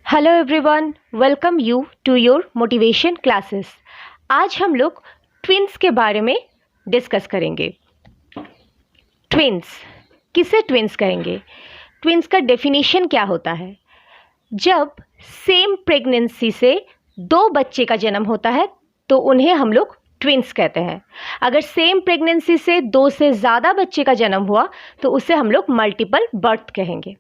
Hello everyone, welcome you to your motivation classes. आज हम लोग ट्विन्स के बारे में डिस्कस करेंगे। ट्विन्स किसे ट्विन्स कहेंगे? ट्विन्स का डेफिनेशन क्या होता है? जब सेम प्रेगनेंसी से दो बच्चे का जन्म होता है तो उन्हें हम लोग ट्विन्स कहते हैं। अगर सेम प्रेगनेंसी से दो से ज़्यादा बच्चे का जन्म हुआ तो उसे हम लोग मल्टीपल बर्थ कहेंगे।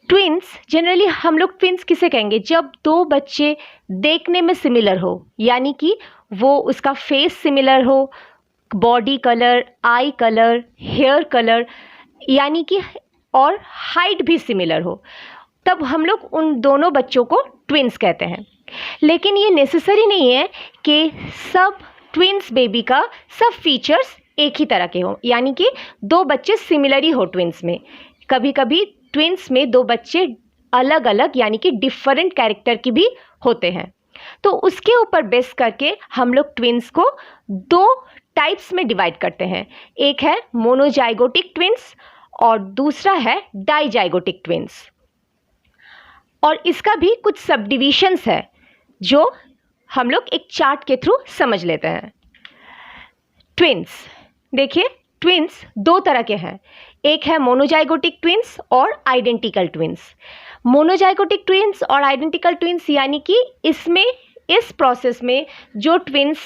ट्विन्स जनरली हम लोग ट्विन्स किसे कहेंगे? जब दो बच्चे देखने में सिमिलर हो, यानी कि वो उसका फेस सिमिलर हो, body colour, eye colour, hair colour, यानी कि और हाइट भी सिमिलर हो, तब हम लोग उन दोनों बच्चों को ट्विन्स कहते हैं। लेकिन ये नेसेसरी नहीं है कि सब ट्विन्स बेबी का सब फीचर्स एक ही तरह के हों, यानी कि दो बच्चे सिमिलर ही हो ट्विन्स में। कभी कभी ट्विन्स में दो बच्चे अलग अलग यानी कि डिफरेंट कैरेक्टर की भी होते हैं। तो उसके ऊपर बेस करके हम लोग ट्विन्स को दो टाइप्स में डिवाइड करते हैं। एक है मोनोजाइगोटिक ट्विन्स और दूसरा है डाइजाइगोटिक ट्विन्स। और इसका भी कुछ सब डिविजन्स है जो हम लोग एक चार्ट के थ्रू समझ लेते हैं। ट्विन्स देखिए, ट्विन्स दो तरह के हैं। एक है मोनोजाइगोटिक ट्विन्स और आइडेंटिकल ट्विन्स। मोनोजाइगोटिक ट्विन्स और आइडेंटिकल ट्विन्स यानी कि इसमें इस प्रोसेस में जो ट्विन्स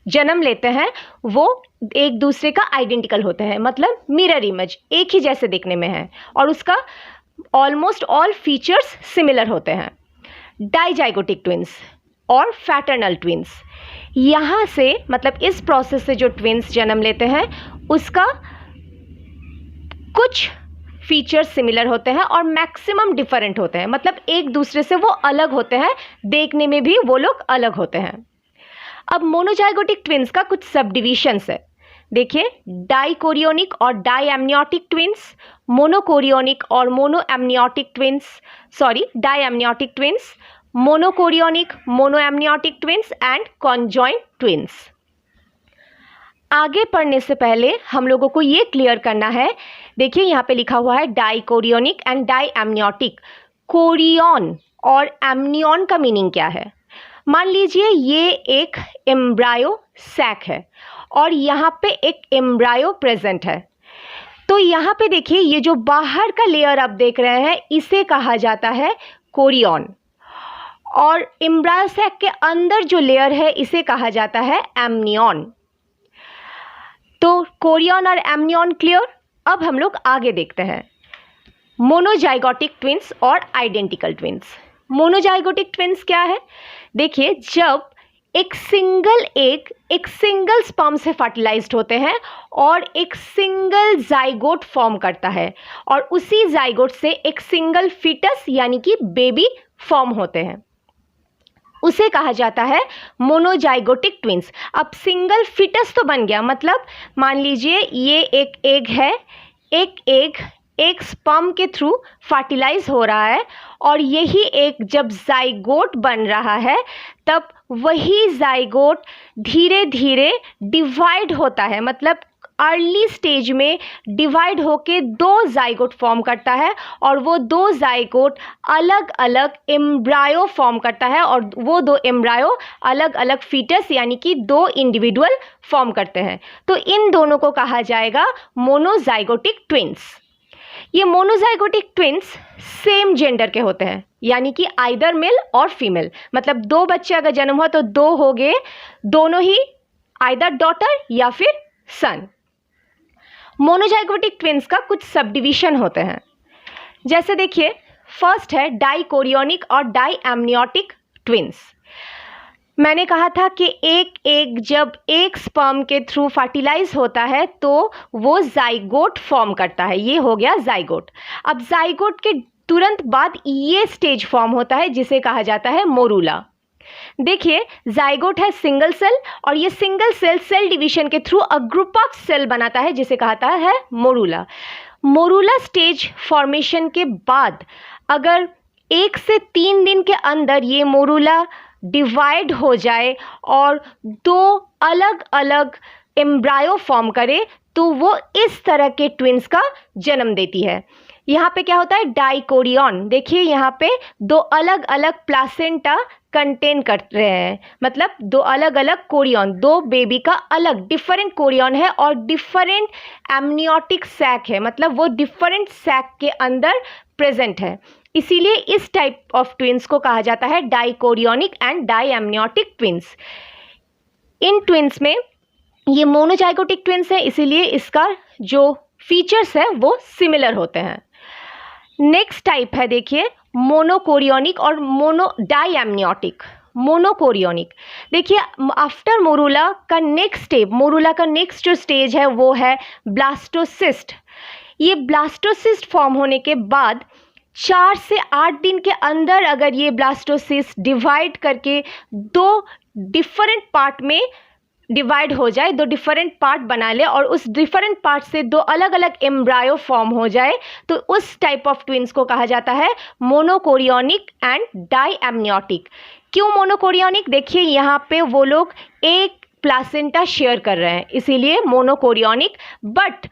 जन्म लेते हैं वो एक दूसरे का आइडेंटिकल होते हैं, मतलब मिरर इमेज, एक ही जैसे दिखने में है और उसका ऑलमोस्ट ऑल फीचर्स सिमिलर होते हैं। डाइजाइगोटिक ट्विन्स और फैटर्नल ट्विन्स, यहाँ से मतलब इस प्रोसेस से जो ट्विन्स जन्म लेते हैं उसका कुछ फीचर्स सिमिलर होते हैं और मैक्सिमम डिफरेंट होते हैं, मतलब एक दूसरे से वो अलग होते हैं, देखने में भी वो लोग अलग होते हैं। अब मोनोजाइगोटिक ट्विन्स का कुछ सब डिविजन्स है। देखिए, डाइकोरियोनिक और डायएमनियोटिक ट्विन्स, मोनोकोरियोनिक और monoamniotic twins, diamniotic twins, monochorionic, monoamniotic twins and conjoined twins. आगे पढ़ने से पहले हम लोगों को ये क्लियर करना है। देखिए, यहाँ पे लिखा हुआ है डाइकोरियोनिक एंड डायएमनियोटिक। कोरियन और एमनियन का मीनिंग क्या है? मान लीजिए ये एक एम्ब्रायो सैक है और यहाँ पे एक एम्ब्रायो प्रेजेंट है। तो यहाँ पे देखिए, ये जो बाहर का लेयर आप देख रहे हैं इसे कहा जाता है कोरियन, और एम्ब्रायो सैक के अंदर जो लेयर है इसे कहा जाता है एमनियन। तो कोरियन और एमनियन क्लियर। अब हम लोग आगे देखते हैं मोनोजाइगोटिक ट्विन्स और आइडेंटिकल ट्विन्स। मोनोजाइगोटिक ट्विन्स क्या है? देखिए, जब एक सिंगल एग एक सिंगल स्पर्म से फर्टिलाइज्ड होते हैं और एक सिंगल जाइगोट फॉर्म करता है और उसी जाइगोट से एक सिंगल फीटस यानी कि बेबी फॉर्म होते हैं, उसे कहा जाता है मोनोजाइगोटिक ट्विन्स। अब सिंगल फीटस तो बन गया, मतलब मान लीजिए ये एक एग है, एक एग एक स्पर्म के थ्रू फर्टिलाइज हो रहा है और यही एक जब जाइगोट बन रहा है तब वही जाइगोट धीरे धीरे डिवाइड होता है, मतलब अर्ली स्टेज में डिवाइड होके दो जाइगोट फॉर्म करता है और वो दो जाइगोट अलग अलग एम्ब्रायो फॉर्म करता है और वो दो एम्ब्रायो अलग अलग फीटस यानी कि दो इंडिविजुअल फॉर्म करते हैं। तो इन दोनों को कहा जाएगा मोनोजाइगोटिक ट्विन्स। ये मोनोजाइगोटिक ट्विन्स सेम जेंडर के होते हैं, यानी कि आइदर मेल और फीमेल, मतलब दो बच्चे अगर जन्म हुआ तो दो हो गए, दोनों ही आइदर डॉटर या फिर सन। मोनोजाइगोटिक ट्विन्स का कुछ सब डिविजन होते हैं। जैसे देखिए, फर्स्ट है डाइकोरियोनिक और डायएमनियोटिक ट्विन्स। मैंने कहा था कि एक एग जब एक स्पर्म के थ्रू फर्टिलाइज होता है तो वो जाइगोट फॉर्म करता है, ये हो गया जाइगोट। अब जाइगोट के तुरंत बाद ये स्टेज फॉर्म होता है जिसे कहा जाता है मोरूला। देखिए, जाइगोट है सिंगल सेल और ये सिंगल सेल सेल डिवीजन के through a group of cell बनाता है जिसे कहता है मोरूला। मोरूला स्टेज फॉर्मेशन के बाद अगर 1 से 3 दिन के अंदर ये मोरूला डिवाइड हो जाए और दो अलग अलग एम्ब्रायो फॉर्म करे तो वो इस तरह के ट्विन्स का जन्म देती है। यहाँ पे क्या होता है, डाइकोरियन। देखिए यहाँ पे दो अलग अलग प्लासेंटा कंटेन कर रहे हैं, मतलब दो अलग अलग कोरियन, दो बेबी का अलग डिफरेंट कोरियन है और डिफरेंट एमनियोटिक सैक है, मतलब वो डिफरेंट सैक के अंदर प्रेजेंट है। इसीलिए इस टाइप ऑफ ट्विंस को कहा जाता है dichorionic and डाइएमनियोटिक twins. In twins में ये मोनोजाइगोटिक ट्विंस है, इसीलिए इसका जो फीचर्स है वो सिमिलर होते हैं। नेक्स्ट टाइप है देखिए मोनोकोरियोनिक और डाइएमनियोटिक। मोनोकोरियोनिक, देखिए आफ्टर मोरूला का नेक्स्ट स्टेप, मोरूला का नेक्स्ट जो स्टेज है वो है ब्लास्टोसिस्ट। ये ब्लास्टोसिस्ट फॉर्म होने के बाद 4 से 8 दिन के अंदर अगर ये ब्लास्टोसिस्ट डिवाइड करके दो डिफरेंट पार्ट में डिवाइड हो जाए, दो डिफरेंट पार्ट बना ले और उस डिफरेंट पार्ट से दो अलग अलग एम्ब्रायो फॉर्म हो जाए, तो उस टाइप ऑफ ट्विंस को कहा जाता है मोनोकोरियोनिक एंड डाइएमनियोटिक। क्यों मोनोकोरियोनिक? देखिए यहाँ पे वो लोग एक प्लासेंटा शेयर कर रहे हैं, इसीलिए monochorionic, but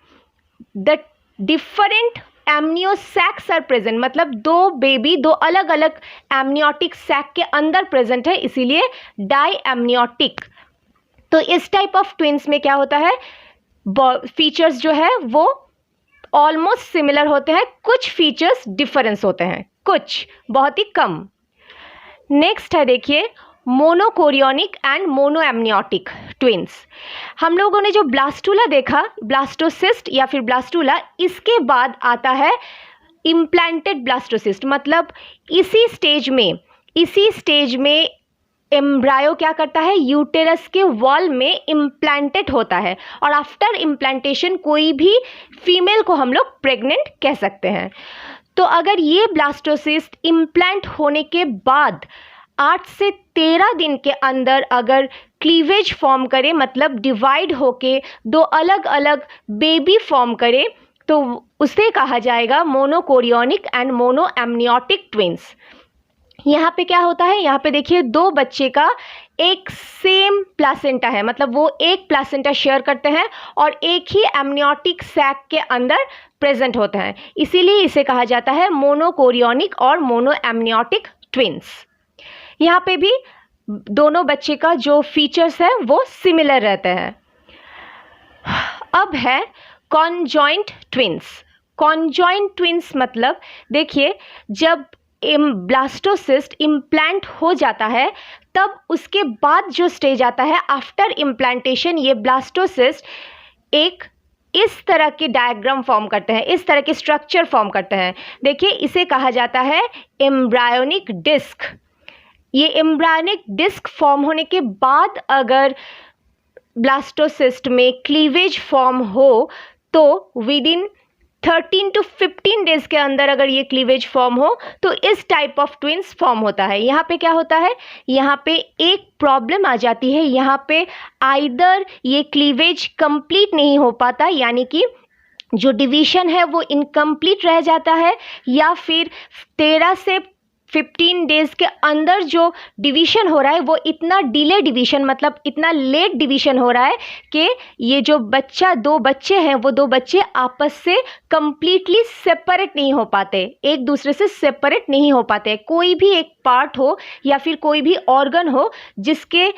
the different amnio sacs are present, मतलब दो बेबी दो अलग अलग एमनियोटिक सैक के अंदर प्रेजेंट है, इसीलिए डाइएमनियोटिक। तो इस टाइप ऑफ ट्विंस में क्या होता है, फीचर्स जो है वो ऑलमोस्ट सिमिलर होते हैं, कुछ फीचर्स डिफरेंस होते हैं, कुछ बहुत ही कम। नेक्स्ट है देखिए मोनोकोरियोनिक एंड मोनोएमनियोटिक ट्विंस। हम लोगों ने जो ब्लास्टूला देखा, ब्लास्टोसिस्ट या फिर ब्लास्टूला, इसके बाद आता है इम्प्लांटेड ब्लास्टोसिस्ट, मतलब इसी स्टेज में एम्ब्रायो क्या करता है, यूटेरस के वॉल में इम्प्लांटेड होता है और आफ्टर इम्प्लांटेशन कोई भी फीमेल को हम लोग प्रेग्नेंट कह सकते हैं। तो अगर ये ब्लास्टोसिस्ट इम्प्लांट होने के बाद 8 से 13 दिन के अंदर अगर क्लीवेज फॉर्म करे, मतलब डिवाइड होके दो अलग अलग बेबी फॉर्म करे, तो उसे कहा जाएगा मोनोकोरियोनिक एंड मोनोएमनियोटिक ट्विंस। यहाँ पे क्या होता है, यहाँ पे देखिए दो बच्चे का एक सेम प्लासेंटा है, मतलब वो एक प्लासेंटा शेयर करते हैं और एक ही एमनियोटिक सैक के अंदर प्रेजेंट होते हैं, इसीलिए इसे कहा जाता है मोनोकोरियोनिक और मोनोएमनियोटिक ट्विंस। यहाँ पे भी दोनों बच्चे का जो फीचर्स है वो सिमिलर रहते हैं। अब है कॉन्जॉइंट ट्विंस। कॉन्जॉइंट ट्विंस मतलब देखिए जब ब्लास्टोसिस्ट इम्प्लांट हो जाता है, तब उसके बाद जो स्टेज आता है आफ्टर इम्प्लांटेशन, ये ब्लास्टोसिस्ट एक इस तरह के डायग्राम फॉर्म करते हैं, इस तरह के स्ट्रक्चर फॉर्म करते हैं। देखिए इसे कहा जाता है एम्ब्रायोनिक डिस्क। ये एम्ब्रायोनिक डिस्क फॉर्म होने के बाद अगर ब्लास्टोसिस्ट में क्लीवेज फॉर्म हो, तो विद इन 13 to 15 डेज के अंदर अगर ये क्लीवेज फॉर्म हो तो इस टाइप ऑफ ट्विंस फॉर्म होता है। यहाँ पे क्या होता है, यहाँ पे एक प्रॉब्लम आ जाती है, यहाँ पे आइदर ये क्लीवेज कंप्लीट नहीं हो पाता, यानी कि जो डिवीजन है वो इनकम्प्लीट रह जाता है, या फिर 13 से 15 डेज के अंदर जो डिवीजन हो रहा है वो इतना डिले डिवीजन, मतलब इतना लेट डिवीजन हो रहा है कि ये जो दो बच्चे हैं वो दो बच्चे आपस से कंप्लीटली सेपरेट नहीं हो पाते, एक दूसरे से सेपरेट नहीं हो पाते। कोई भी एक पार्ट हो या फिर कोई भी ऑर्गन हो जिसके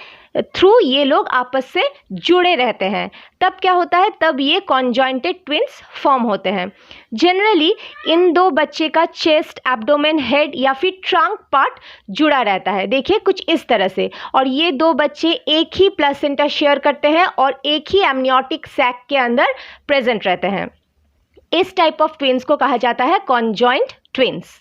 थ्रू ये लोग आपस से जुड़े रहते हैं, तब क्या होता है, तब ये कॉन्जॉइंटेड ट्विंस फॉर्म होते हैं। जनरली इन दो बच्चे का चेस्ट, एब्डोमेन, हेड या फिर ट्रंक पार्ट जुड़ा रहता है, देखिए कुछ इस तरह से, और ये दो बच्चे एक ही प्लेसेंटा शेयर करते हैं और एक ही एमनियोटिक सैक के अंदर प्रेजेंट रहते हैं। इस टाइप ऑफ ट्विंस को कहा जाता है कॉन्जॉइंट ट्विंस।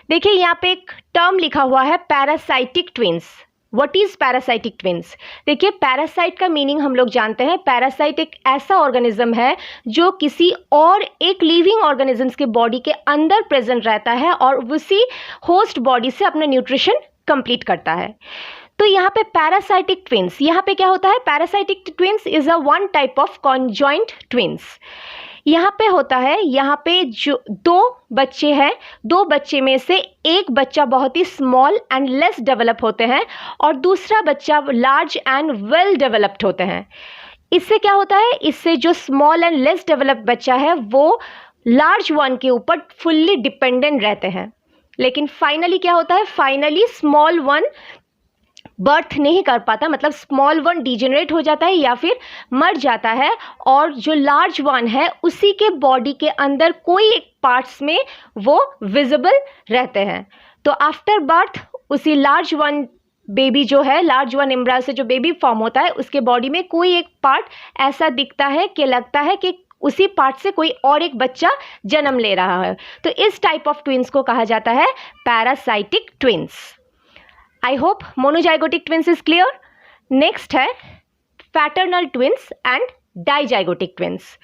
देखिए यहाँ पे एक टर्म लिखा हुआ है parasitic twins. What is parasitic twins? देखिए पैरासाइट का मीनिंग हम लोग जानते हैं, पैरासाइट एक ऐसा ऑर्गेनिज्म है जो किसी और एक लिविंग ऑर्गेनिजम्स के बॉडी के अंदर प्रेजेंट रहता है और उसी होस्ट बॉडी से अपना न्यूट्रिशन कंप्लीट करता है। तो यहाँ पे पैरासाइटिक ट्विंस, यहाँ पे क्या होता है, parasitic twins is a one type of conjoint twins. यहाँ पे होता है, यहाँ पे जो दो बच्चे हैं, दो बच्चे में से एक बच्चा बहुत ही स्मॉल एंड लेस डेवलप होते हैं और दूसरा बच्चा लार्ज एंड वेल डेवलप्ड होते हैं। इससे क्या होता है, इससे जो स्मॉल एंड लेस डेवलप्ड बच्चा है वो लार्ज वन के ऊपर फुल्ली डिपेंडेंट रहते हैं। लेकिन फाइनली क्या होता है, फाइनली स्मॉल वन बर्थ नहीं कर पाता, मतलब स्मॉल वन डिजेनरेट हो जाता है या फिर मर जाता है, और जो लार्ज वन है उसी के बॉडी के अंदर कोई एक पार्ट्स में वो विजिबल रहते हैं। तो आफ्टर बर्थ उसी लार्ज वन बेबी जो है, लार्ज वन एम्ब्रायो से जो बेबी फॉर्म होता है उसके बॉडी में कोई एक पार्ट ऐसा दिखता है कि लगता है कि उसी पार्ट से कोई और एक बच्चा जन्म ले रहा है। तो इस टाइप ऑफ ट्विंस को कहा जाता है parasitic twins. I hope monozygotic twins is clear. Next है fraternal twins and dizygotic twins.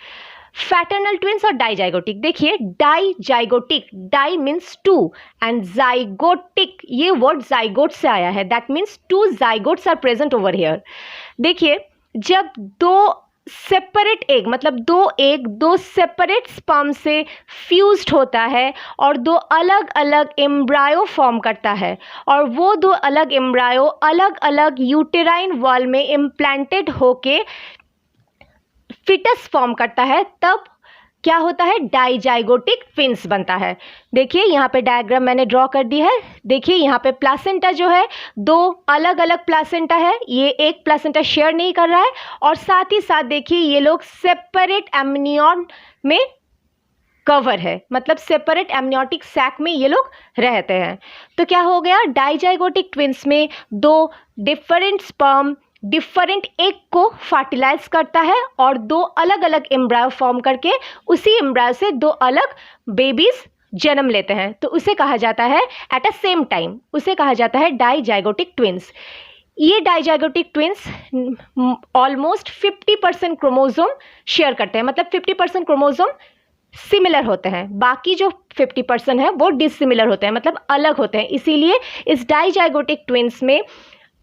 Fraternal twins और डाइजाइगोटिक, देखिए dizygotic, di means two and zygotic ये वर्ड जाइगोट से आया है, that means two zygotes are present over here. देखिए जब दो सेपरेट एग, मतलब दो एग दो सेपरेट स्पर्म से फ्यूज्ड होता है और दो अलग अलग एम्ब्रायो फॉर्म करता है, और वो दो अलग एम्ब्रायो अलग अलग यूटेराइन वॉल में इम्प्लांटेड होके फिटस फॉर्म करता है, तब क्या होता है, डाइजाइगोटिक ट्विंस बनता है। देखिए यहाँ पे डायग्राम मैंने ड्रॉ कर दी है। देखिए यहाँ पे प्लासेंटा जो है, दो अलग अलग प्लासेंटा है, ये एक प्लासेंटा शेयर नहीं कर रहा है, और साथ ही साथ देखिए ये लोग सेपरेट एमनियन में कवर है, मतलब सेपरेट एमनियोटिक सैक में ये लोग रहते हैं। तो क्या हो गया, डाइजाइगोटिक ट्विंस में दो डिफरेंट स्पर्म डिफरेंट एग को फर्टिलाइज करता है और दो अलग अलग एम्ब्रायो फॉर्म करके उसी एम्ब्रायो से दो अलग बेबीज जन्म लेते हैं। तो उसे कहा जाता है एट अ सेम टाइम, उसे कहा जाता है डाइजाइगोटिक ट्विंस। ये dizygotic twins almost 50% chromosome share करते हैं, मतलब 50% क्रोमोसोम सिमिलर होते हैं, बाकी जो 50% है वो डिसिमिलर होते हैं, मतलब अलग होते हैं। इसीलिए इस डाइजाइगोटिक ट्विंस में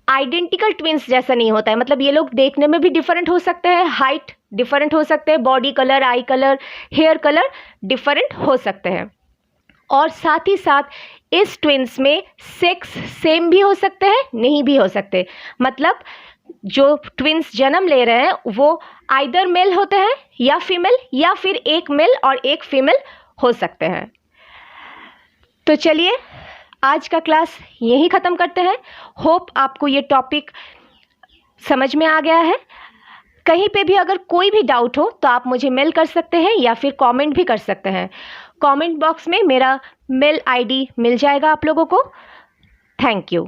आइडेंटिकल ट्विंस जैसा नहीं होता है, मतलब ये लोग देखने में भी डिफरेंट हो सकते हैं, हाइट डिफरेंट हो सकते हैं, body colour, eye colour, hair colour different हो सकते हैं, और साथ ही साथ इस ट्विंस में सेक्स सेम भी हो सकते हैं, नहीं भी हो सकते, मतलब जो ट्विंस जन्म ले रहे हैं वो आइदर मेल होते हैं या फीमेल, या फिर एक मेल और एक फीमेल हो सकते हैं। तो चलिए आज का क्लास यहीं ख़त्म करते हैं। होप आपको ये टॉपिक समझ में आ गया है। कहीं पे भी अगर कोई भी डाउट हो तो आप मुझे मेल कर सकते हैं या फिर कमेंट भी कर सकते हैं। कमेंट बॉक्स में मेरा मेल आईडी मिल जाएगा आप लोगों को। Thank you.